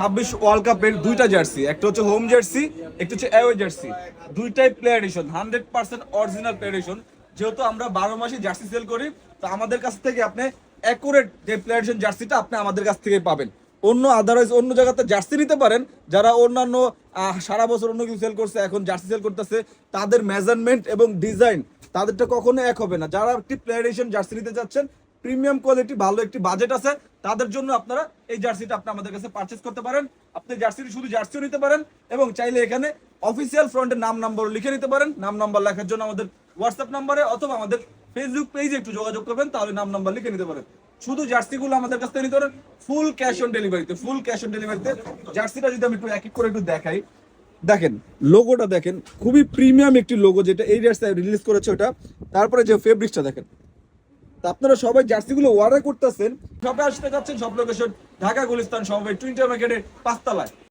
2026 world কাপের দুইটা jersey, একটা হচ্ছে হোম জার্সি, একটা হচ্ছে অ্যাওয়ে জার্সি। দুইটাই play addition, 100% original play addition. যেহেতু আমরা 12 মাসে জার্সি সেল করি, তো আমাদের কাছ থেকে আপনি অ্যাকুরেট যে প্লে এডিশন জার্সিটা আপনি আমাদের কাছ থেকে পাবেন। অন্য আদারওয়াইজ অন্য জায়গাতে জার্সি নিতে পারেন, যারা অন্যান্য সারা বছর অন্য কিছু সেল করছে, এখন জার্সি সেল করতেছে, তাদের মেজারমেন্ট এবং ডিজাইন তাদেরটা কখনো এক হবে না। যারা একটি প্লে এডিশন জার্সি নিতে চাচ্ছেন, প্রিমিয়াম কোয়ালিটি, ভালো একটি বাজেট আছে, তাদের জন্য আপনারা এই জার্সিটা আপনি আমাদের কাছে পারচেজ করতে পারেন। আপনি জার্সিটি শুধু জার্সিও নিতে পারেন, এবং চাইলে এখানে অফিসিয়াল ফ্রন্টের নাম নাম্বার লিখে নিতে পারেন। নাম নাম্বার লেখার জন্য আমাদের হোয়াটসঅ্যাপ নাম্বারে অথবা আমাদের ফেসবুক পেজে একটু যোগাযোগ করবেন, তাহলে নাম নাম্বার লিখে নিতে পারেন। শুধু জার্সিগুলো আমাদের কাছ থেকে নিতে পারেন ফুল ক্যাশ অন ডেলিভারিতে। ফুল ক্যাশ অন ডেলিভারিতে জার্সিটা যদি আমি একটু এক এক করে একটু দেখাই, দেখেন লোগোটা দেখেন, খুবই প্রিমিয়াম একটি লোগো, যেটা এই জার্সি রিলিজ করেছে ওটা। তারপরে যে ফেব্রিক্সটা দেখেন। তা আপনারা সবাই জার্সিগুলো অর্ডার করতেছেন, শপে আসতে যাচ্ছেন, সব লোকেশন ঢাকা গুলিস্তান সমবায় টুইন্টার মার্কেটের 5 তলায়।